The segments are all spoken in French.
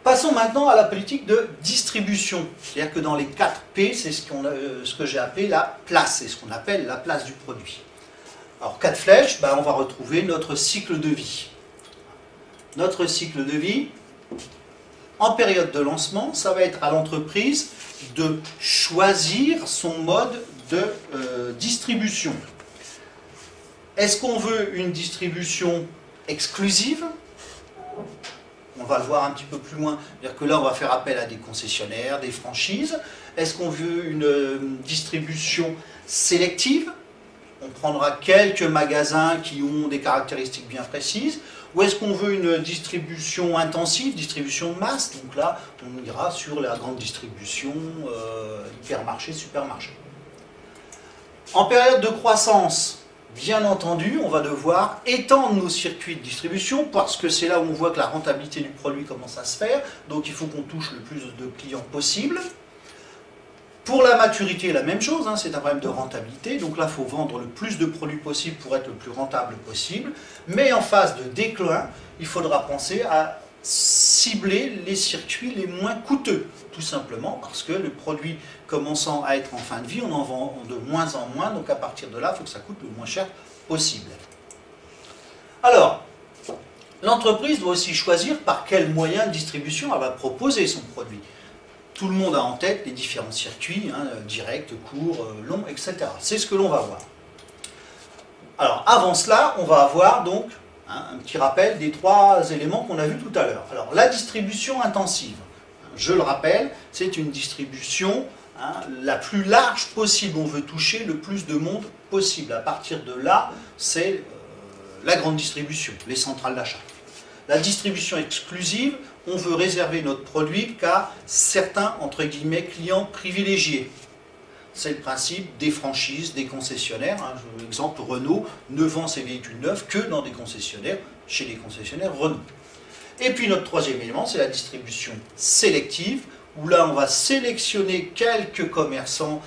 Passons maintenant à la politique de distribution. C'est-à-dire que dans les 4 P, c'est ce que j'ai appelé la place, c'est ce qu'on appelle la place du produit. Alors 4 flèches, on va retrouver notre cycle de vie. Notre cycle de vie, en période de lancement, ça va être à l'entreprise de choisir son mode de distribution. Est-ce qu'on veut une distribution exclusive ? On va le voir un petit peu plus loin. C'est-à-dire que là, on va faire appel à des concessionnaires, des franchises. Est-ce qu'on veut une distribution sélective ? On prendra quelques magasins qui ont des caractéristiques bien précises. Ou est-ce qu'on veut une distribution intensive, distribution de masse? Donc là, on ira sur la grande distribution, hypermarché, supermarché. En période de croissance, bien entendu, on va devoir étendre nos circuits de distribution parce que c'est là où on voit que la rentabilité du produit commence à se faire. Donc il faut qu'on touche le plus de clients possible. Pour la maturité, la même chose, c'est un problème de rentabilité. Donc là, il faut vendre le plus de produits possible pour être le plus rentable possible. Mais en phase de déclin, il faudra penser à cibler les circuits les moins coûteux. Tout simplement parce que le produit commençant à être en fin de vie, on en vend de moins en moins. Donc à partir de là, il faut que ça coûte le moins cher possible. Alors, l'entreprise doit aussi choisir par quel moyen de distribution elle va proposer son produit. Tout le monde a en tête les différents circuits, directs, courts, longs, etc. C'est ce que l'on va voir. Alors, avant cela, on va avoir donc un petit rappel des 3 éléments qu'on a vus tout à l'heure. Alors, la distribution intensive, je le rappelle, c'est une distribution la plus large possible. On veut toucher le plus de monde possible. À partir de là, c'est la grande distribution, les centrales d'achat. La distribution exclusive, on veut réserver notre produit qu'à certains, entre guillemets, clients privilégiés. C'est le principe des franchises, des concessionnaires. Exemple, Renault ne vend ses véhicules neufs que dans des concessionnaires, chez les concessionnaires Renault. Et puis notre 3e élément, c'est la distribution sélective, où là on va sélectionner quelques commerçants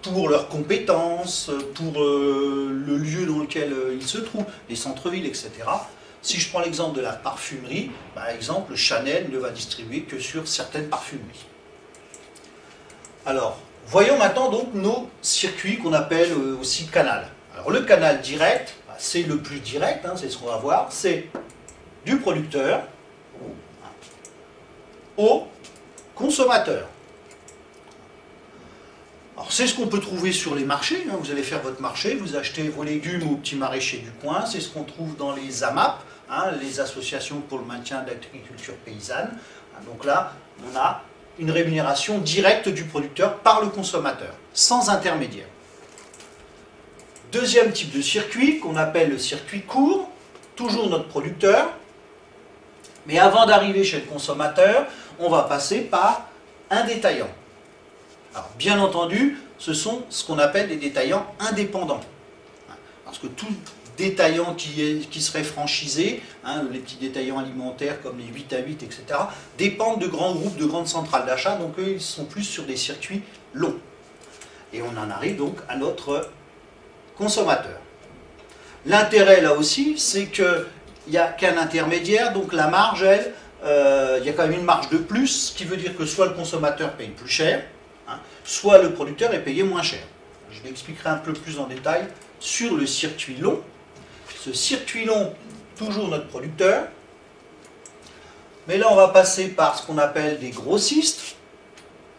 pour leurs compétences, pour le lieu dans lequel ils se trouvent, les centres-villes, etc. Si je prends l'exemple de la parfumerie, par exemple, Chanel ne va distribuer que sur certaines parfumeries. Alors, voyons maintenant donc nos circuits qu'on appelle aussi canal. Alors le canal direct, c'est le plus direct, c'est ce qu'on va voir, c'est du producteur au consommateur. Alors c'est ce qu'on peut trouver sur les marchés, vous allez faire votre marché, vous achetez vos légumes au petit maraîcher du coin, c'est ce qu'on trouve dans les AMAP, les associations pour le maintien de l'agriculture paysanne. Donc là, on a une rémunération directe du producteur par le consommateur, sans intermédiaire. Deuxième type de circuit, qu'on appelle le circuit court, toujours notre producteur, mais avant d'arriver chez le consommateur, on va passer par un détaillant. Alors, bien entendu, ce sont ce qu'on appelle les détaillants indépendants. Parce que tout détaillant qui serait franchisé, les petits détaillants alimentaires comme les 8 à 8, etc., dépendent de grands groupes, de grandes centrales d'achat, donc eux, ils sont plus sur des circuits longs. Et on en arrive donc à notre consommateur. L'intérêt, là aussi, c'est qu'il n'y a qu'un intermédiaire, donc la marge, elle, il y a quand même une marge de plus, ce qui veut dire que soit le consommateur paye plus cher, soit le producteur est payé moins cher. Je l'expliquerai un peu plus en détail sur le circuit long. Ce circuit long, toujours notre producteur. Mais là, on va passer par ce qu'on appelle des grossistes.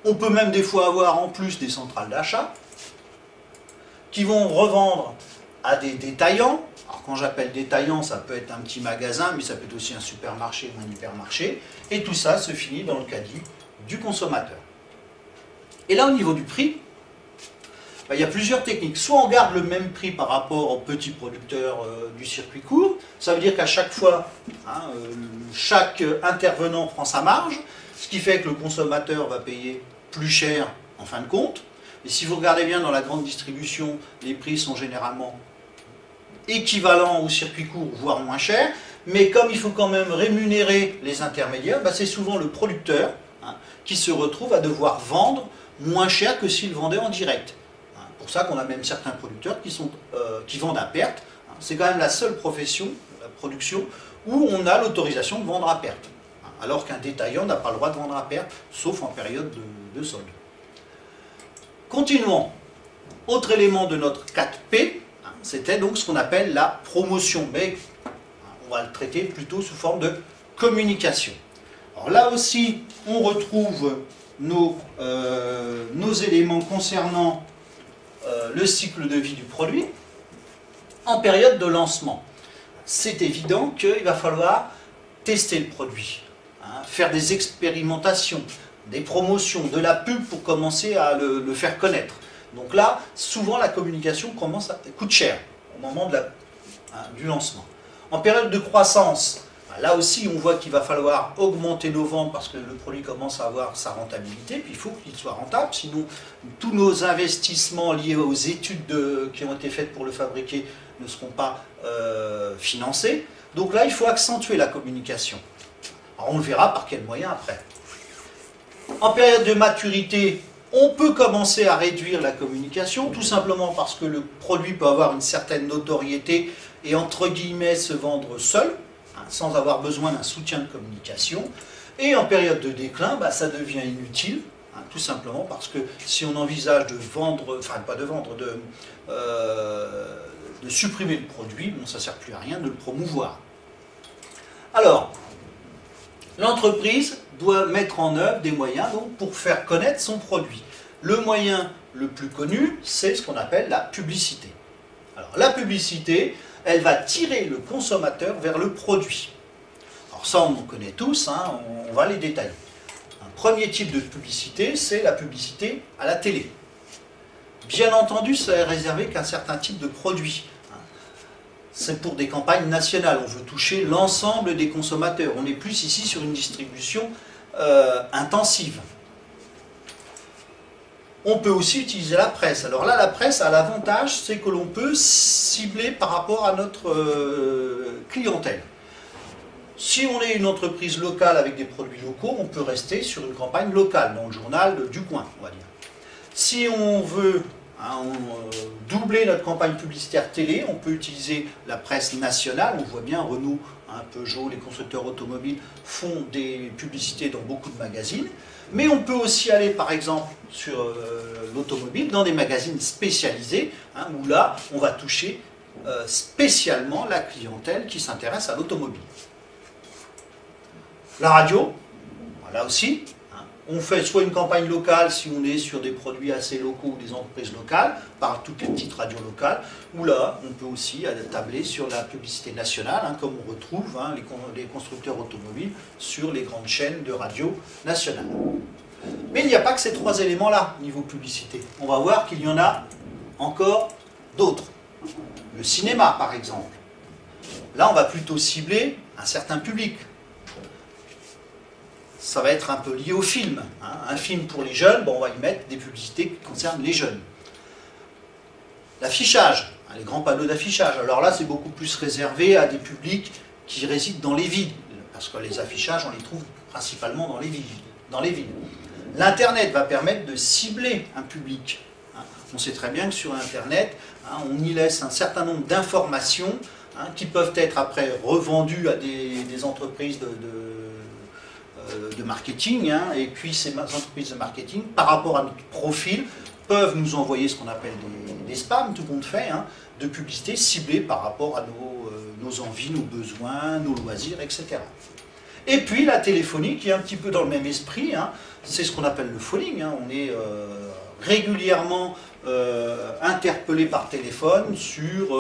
On peut même des fois avoir en plus des centrales d'achat qui vont revendre à des détaillants. Alors quand j'appelle détaillant, ça peut être un petit magasin, mais ça peut être aussi un supermarché ou un hypermarché. Et tout ça se finit dans le caddie du consommateur. Et là, au niveau du prix, il y a plusieurs techniques. Soit on garde le même prix par rapport aux petits producteurs du circuit court, ça veut dire qu'à chaque fois, chaque intervenant prend sa marge, ce qui fait que le consommateur va payer plus cher en fin de compte. Et si vous regardez bien dans la grande distribution, les prix sont généralement équivalents au circuit court, voire moins chers. Mais comme il faut quand même rémunérer les intermédiaires, c'est souvent le producteur qui se retrouve à devoir vendre moins cher que s'il vendait en direct. C'est pour ça qu'on a même certains producteurs qui vendent à perte. C'est quand même la seule profession, la production, où on a l'autorisation de vendre à perte. alors qu'un détaillant n'a pas le droit de vendre à perte, sauf en période de solde. Continuons. Autre élément de notre 4P, c'était donc ce qu'on appelle la promotion, mais on va le traiter plutôt sous forme de communication. Alors là aussi, on retrouve nos éléments concernant le cycle de vie du produit en période de lancement. C'est évident qu'il va falloir tester le produit, faire des expérimentations, des promotions, de la pub pour commencer à le faire connaître. Donc là, souvent la communication coûte cher au moment du lancement. En période de croissance, là aussi on voit qu'il va falloir augmenter nos ventes parce que le produit commence à avoir sa rentabilité, puis il faut qu'il soit rentable, sinon tous nos investissements liés aux études qui ont été faites pour le fabriquer ne seront pas financés. Donc là, il faut accentuer la communication. Alors on le verra par quels moyens après. En période de maturité, on peut commencer à réduire la communication, tout simplement parce que le produit peut avoir une certaine notoriété et entre guillemets se vendre seul, sans avoir besoin d'un soutien de communication. Et en période de déclin, ça devient inutile, tout simplement parce que si on envisage de vendre, enfin pas de vendre, de supprimer le produit, ça ne sert plus à rien de le promouvoir. Alors, l'entreprise doit mettre en œuvre des moyens donc, pour faire connaître son produit. Le moyen le plus connu, c'est ce qu'on appelle la publicité. Alors la publicité, elle va tirer le consommateur vers le produit. Alors ça, on en connaît tous, on va les détailler. Un premier type de publicité, c'est la publicité à la télé. Bien entendu, ça est réservé qu'à un certain type de produit. C'est pour des campagnes nationales, on veut toucher l'ensemble des consommateurs. On est plus ici sur une distribution intensive. On peut aussi utiliser la presse. Alors là, la presse a l'avantage, c'est que l'on peut cibler par rapport à notre clientèle. Si on est une entreprise locale avec des produits locaux, on peut rester sur une campagne locale, dans le journal du coin, on va dire. Si on veut doubler notre campagne publicitaire télé, on peut utiliser la presse nationale. On voit bien Renault, Peugeot, les constructeurs automobiles font des publicités dans beaucoup de magazines. Mais on peut aussi aller par exemple sur l'automobile dans des magazines spécialisés, où là on va toucher spécialement la clientèle qui s'intéresse à l'automobile. La radio, là aussi, on fait soit une campagne locale si on est sur des produits assez locaux ou des entreprises locales, par toutes les petites radios locales, ou là on peut aussi tabler sur la publicité nationale, comme on retrouve les constructeurs automobiles sur les grandes chaînes de radio nationales. Mais il n'y a pas que ces trois éléments-là, niveau publicité. On va voir qu'il y en a encore d'autres. Le cinéma, par exemple. Là, on va plutôt cibler un certain public. Ça va être un peu lié au film. Un film pour les jeunes, on va y mettre des publicités qui concernent les jeunes. L'affichage, les grands panneaux d'affichage. Alors là, c'est beaucoup plus réservé à des publics qui résident dans les villes. Parce que les affichages, on les trouve principalement dans les villes. L'Internet va permettre de cibler un public. On sait très bien que sur Internet, on y laisse un certain nombre d'informations qui peuvent être après revendues à des entreprises de marketing, et puis ces entreprises de marketing, par rapport à notre profil, peuvent nous envoyer ce qu'on appelle des spams, tout le monde fait, de publicité ciblée par rapport à nos envies, nos besoins, nos loisirs, etc. Et puis la téléphonie qui est un petit peu dans le même esprit, c'est ce qu'on appelle le phoning, on est régulièrement interpellé par téléphone sur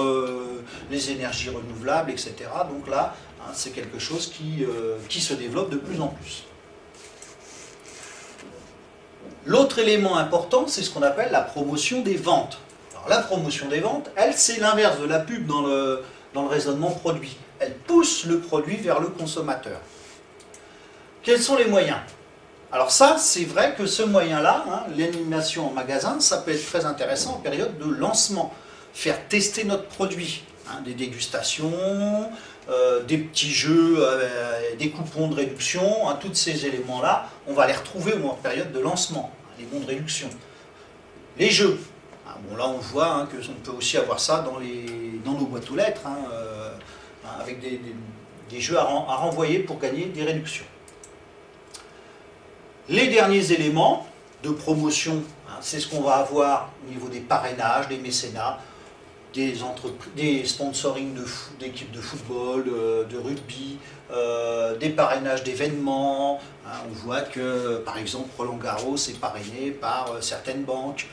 les énergies renouvelables, etc. Donc là, c'est quelque chose qui se développe de plus en plus. L'autre élément important, c'est ce qu'on appelle la promotion des ventes. Alors, la promotion des ventes, elle, c'est l'inverse de la pub dans le raisonnement produit. Elle pousse le produit vers le consommateur. Quels sont les moyens? Alors ça, c'est vrai que ce moyen-là, l'animation en magasin, ça peut être très intéressant en période de lancement. Faire tester notre produit, des dégustations, des petits jeux, des coupons de réduction, tous ces éléments-là, on va les retrouver en période de lancement, les bons de réduction. Les jeux, là on voit qu'on peut aussi avoir ça dans nos boîtes aux lettres, avec des jeux à renvoyer pour gagner des réductions. Les derniers éléments de promotion, hein, c'est ce qu'on va avoir au niveau des parrainages, des mécénats, des sponsorings d'équipes de football, de rugby, des parrainages d'événements. Hein, on voit que, par exemple, Roland-Garros est parrainé par certaines banques,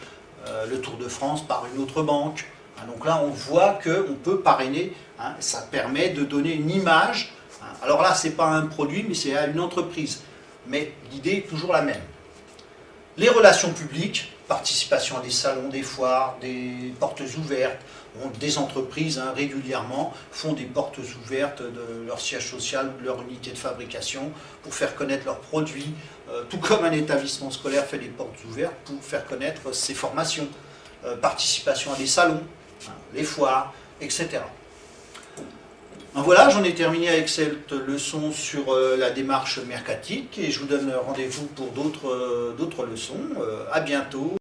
le Tour de France par une autre banque. Hein, donc là, on voit qu'on peut parrainer. Hein, ça permet de donner une image. Hein, alors là, ce n'est pas un produit, mais c'est à une entreprise. Mais l'idée est toujours la même. Les relations publiques, participation à des salons, des foires, des portes ouvertes. Des entreprises hein, régulièrement font des portes ouvertes de leur siège social, de leur unité de fabrication pour faire connaître leurs produits, tout comme un établissement scolaire fait des portes ouvertes pour faire connaître ses formations, participation à des salons, hein, les foires, etc. Donc voilà, j'en ai terminé avec cette leçon sur la démarche mercatique et je vous donne rendez-vous pour d'autres leçons. À bientôt.